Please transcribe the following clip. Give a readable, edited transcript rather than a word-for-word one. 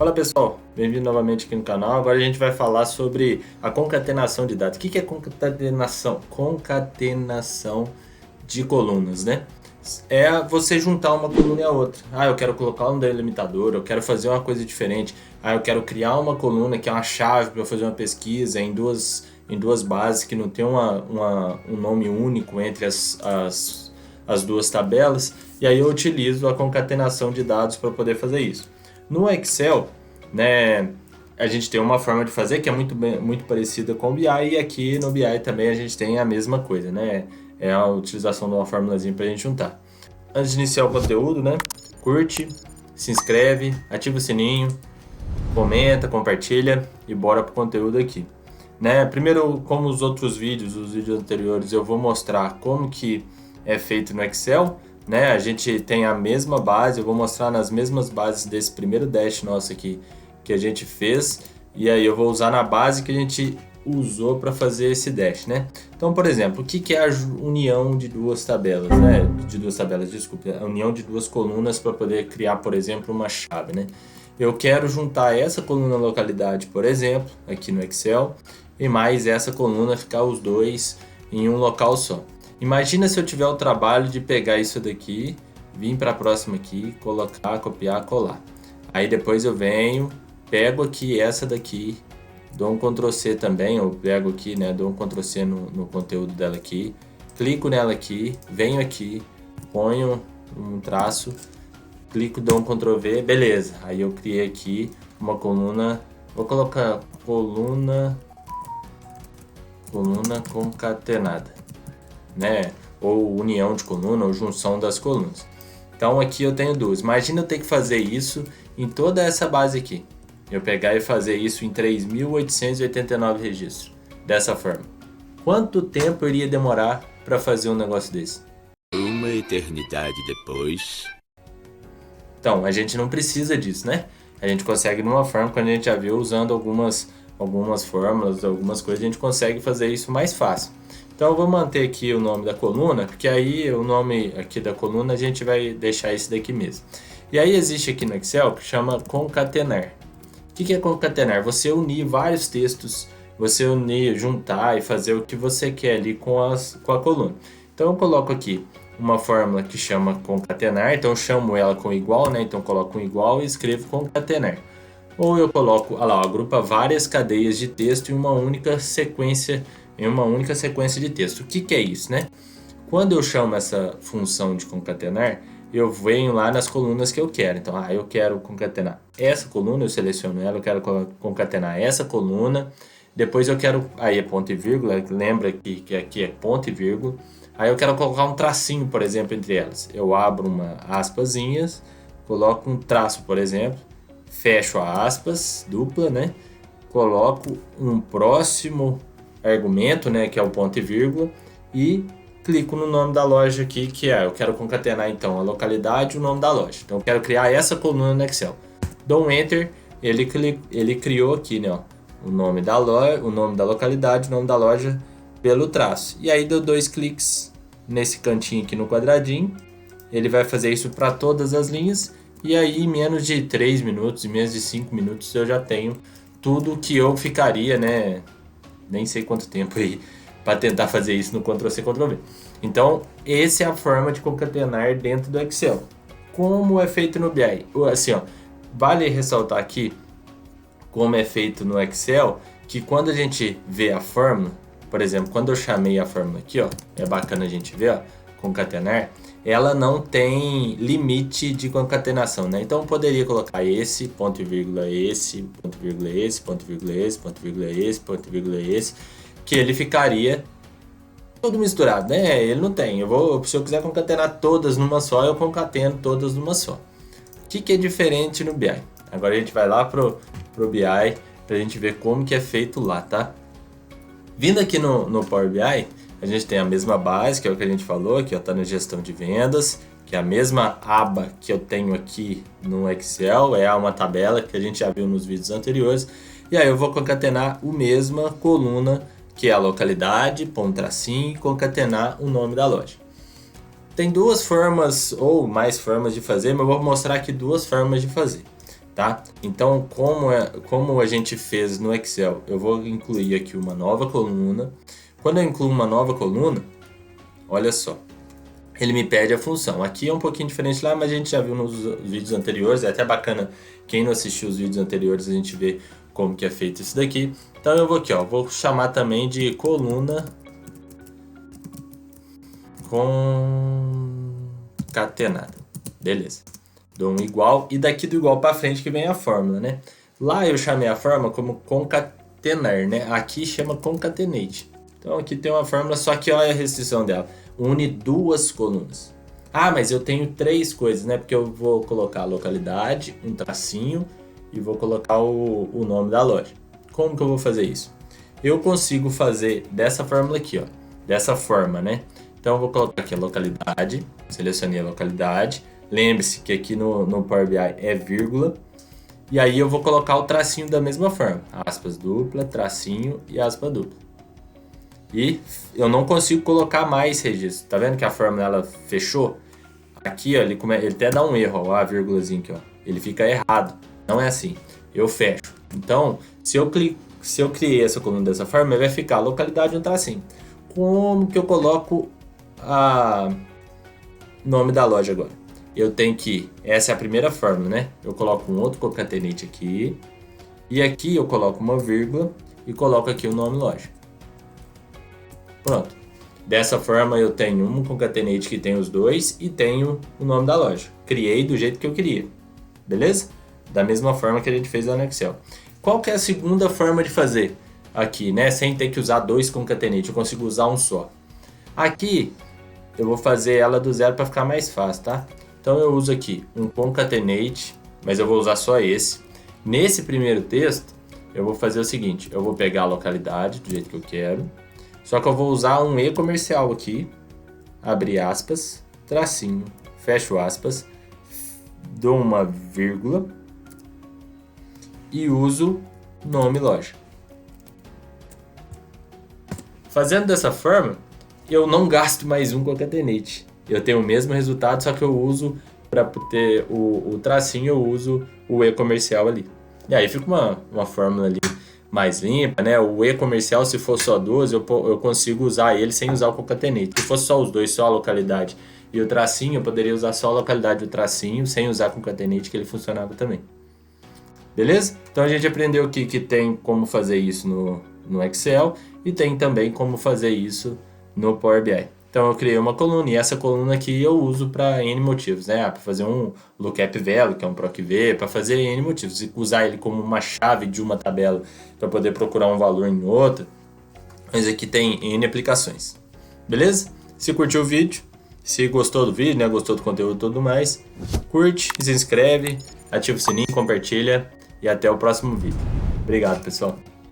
Fala pessoal, bem-vindo novamente aqui no canal. Agora a gente vai falar sobre a concatenação de dados. O que é concatenação? Concatenação de colunas, né? É você juntar uma coluna e a outra. Ah, eu quero colocar um delimitador, eu quero fazer uma coisa diferente. Ah, eu quero criar uma coluna que é uma chave para eu fazer uma pesquisa em duas bases que não tem um nome único entre as duas tabelas. E aí eu utilizo a concatenação de dados para poder fazer isso. No Excel, né, a gente tem uma forma de fazer que é muito parecida com o BI, e aqui no BI também a gente tem a mesma coisa, né? É a utilização de uma formulazinha para a gente juntar. Antes de iniciar o conteúdo, né, curte, se inscreve, ativa o sininho, comenta, compartilha e bora pro conteúdo aqui. Né? Primeiro, como os vídeos anteriores, eu vou mostrar como que é feito no Excel. Né? A gente tem a mesma base, eu vou mostrar nas mesmas bases desse primeiro dash nosso aqui que a gente fez, e aí eu vou usar na base que a gente usou para fazer esse dash, né? Então, por exemplo, o que é a união de duas tabelas, né? Desculpa, a união de duas colunas para poder criar, por exemplo, uma chave, né? Eu quero juntar essa coluna localidade, por exemplo, aqui no Excel, e mais essa coluna, ficar os dois em um local só. Imagina se eu tiver o trabalho de pegar isso daqui, vir para a próxima aqui, colocar, copiar, colar. Aí depois eu venho, pego aqui essa daqui, dou um Ctrl C também, eu pego aqui, né, dou um Ctrl C no conteúdo dela aqui, clico nela aqui, venho aqui, ponho um traço, clico, dou um Ctrl V, beleza. Aí eu criei aqui uma coluna, vou colocar coluna concatenada, né? Ou união de coluna, ou junção das colunas. Então aqui eu tenho duas. Imagina eu ter que fazer isso em toda essa base aqui. Eu pegar e fazer isso em 3.889 registros. Dessa forma. Quanto tempo iria demorar para fazer um negócio desse? Uma eternidade depois. Então, a gente não precisa disso, né? A gente consegue de uma forma, quando a gente já viu, usando algumas fórmulas, algumas coisas, a gente consegue fazer isso mais fácil. Então eu vou manter aqui o nome da coluna, porque aí o nome aqui da coluna a gente vai deixar esse daqui mesmo. E aí existe aqui no Excel que chama concatenar. O que é concatenar? Você unir vários textos, você unir, juntar e fazer o que você quer ali com a coluna. Então eu coloco aqui uma fórmula que chama concatenar, então eu chamo ela com igual, né? Então eu coloco um igual e escrevo concatenar. Ou eu coloco, olha lá, agrupa várias cadeias de texto em uma única sequência de texto. O que é isso, né? Quando eu chamo essa função de concatenar, eu venho lá nas colunas que eu quero. Então, eu quero concatenar essa coluna, eu seleciono ela, eu quero concatenar essa coluna. Depois eu quero, aí é ponto e vírgula, lembra que aqui é ponto e vírgula. Aí eu quero colocar um tracinho, por exemplo, entre elas. Eu abro uma aspasinhas, coloco um traço, por exemplo, fecho a aspas, dupla, né? Coloco um próximo argumento, né, que é o ponto e vírgula, e clico no nome da loja aqui, que eu quero concatenar então a localidade e o nome da loja. Então eu quero criar essa coluna no Excel. Dou um Enter, ele criou aqui, né, ó, o nome da loja, o nome da localidade, o nome da loja pelo traço. E aí dou 2 cliques nesse cantinho aqui no quadradinho, ele vai fazer isso para todas as linhas, e aí em menos de 3 minutos, em menos de 5 minutos eu já tenho tudo que eu ficaria, né, nem sei quanto tempo aí, para tentar fazer isso no Ctrl+C, Ctrl+V. Então, essa é a forma de concatenar dentro do Excel. Como é feito no BI? Assim, ó, vale ressaltar aqui como é feito no Excel, que quando a gente vê a fórmula, por exemplo, quando eu chamei a fórmula aqui, ó, é bacana a gente ver, ó, concatenar, ela não tem limite de concatenação, né? Então eu poderia colocar esse, ponto e vírgula esse, ponto e vírgula esse, ponto e vírgula esse, ponto e vírgula esse, ponto e vírgula esse, que ele ficaria tudo misturado, né? Ele não tem. Se eu quiser concatenar todas numa só, eu concateno todas numa só. O que é diferente no BI? Agora a gente vai lá pro BI pra gente ver como que é feito lá, tá? Vindo aqui no Power BI, a gente tem a mesma base, que é o que a gente falou, que está na gestão de vendas, que é a mesma aba que eu tenho aqui no Excel, é uma tabela que a gente já viu nos vídeos anteriores, e aí eu vou concatenar a mesma coluna, que é a localidade, ponto tracinho, e concatenar o nome da loja. Tem duas formas, ou mais formas de fazer, mas eu vou mostrar aqui duas formas de fazer. tá? Então, como a gente fez no Excel, eu vou incluir aqui uma nova coluna. Quando eu incluo uma nova coluna, olha só, ele me pede a função. Aqui é um pouquinho diferente lá, mas a gente já viu nos vídeos anteriores, é até bacana quem não assistiu os vídeos anteriores, a gente vê como que é feito isso daqui. Então eu vou aqui, ó, vou chamar também de coluna concatenada. Beleza. Dou um igual e daqui do igual para frente que vem a fórmula, né? Lá eu chamei a fórmula como concatenar, né? Aqui chama concatenate. Então aqui tem uma fórmula, só que olha a restrição dela. Une duas colunas. Ah, mas eu tenho três coisas, né? Porque eu vou colocar a localidade, um tracinho e vou colocar o nome da loja. Como que eu vou fazer isso? Eu consigo fazer dessa fórmula aqui, ó. Dessa forma, né? Então eu vou colocar aqui a localidade, selecionei a localidade. Lembre-se que aqui no Power BI é vírgula. E aí eu vou colocar o tracinho da mesma forma. Aspas dupla, tracinho e aspa dupla. E eu não consigo colocar mais registro. Tá vendo que a fórmula ela fechou? Aqui, ó, ele até dá um erro, ó, a vírgulazinha aqui, ó. Ele fica errado. Não é assim. Eu fecho. Então, se eu criei essa coluna dessa forma, ele vai ficar localidade um tracinho. Como que eu coloco a nome da loja agora? Eu tenho que... Essa é a primeira fórmula, né? Eu coloco um outro concatenate aqui. E aqui eu coloco uma vírgula e coloco aqui o nome loja. Pronto. Dessa forma eu tenho um concatenate que tem os dois e tenho o nome da loja. Criei do jeito que eu queria. Beleza? Da mesma forma que a gente fez lá no Excel. Qual que é a segunda forma de fazer aqui, né? Sem ter que usar dois concatenate, eu consigo usar um só. Aqui eu vou fazer ela do zero para ficar mais fácil, tá? Então eu uso aqui um concatenate, mas eu vou usar só esse. Nesse primeiro texto, eu vou fazer o seguinte, eu vou pegar a localidade do jeito que eu quero, só que eu vou usar um E comercial aqui, abre aspas, tracinho, fecho aspas, dou uma vírgula e uso nome loja. Fazendo dessa forma, eu não gasto mais um concatenate. Eu tenho o mesmo resultado, só que eu uso, para ter o tracinho, eu uso o E comercial ali. E aí fica uma fórmula ali mais limpa, né? O E comercial, se for só duas, eu consigo usar ele sem usar o concatenate. Se fosse só os dois, só a localidade e o tracinho, eu poderia usar só a localidade e o tracinho, sem usar concatenate, que ele funcionava também. Beleza? Então a gente aprendeu aqui que tem como fazer isso no Excel e tem também como fazer isso no Power BI. Então eu criei uma coluna e essa coluna aqui eu uso para N motivos, né? Para fazer um lookup value, que é um PROC-V, para fazer N motivos. E usar ele como uma chave de uma tabela para poder procurar um valor em outra. Mas aqui tem N aplicações. Beleza? Se curtiu o vídeo, se gostou do vídeo, né? Gostou do conteúdo e tudo mais, curte, se inscreve, ativa o sininho, compartilha e até o próximo vídeo. Obrigado, pessoal.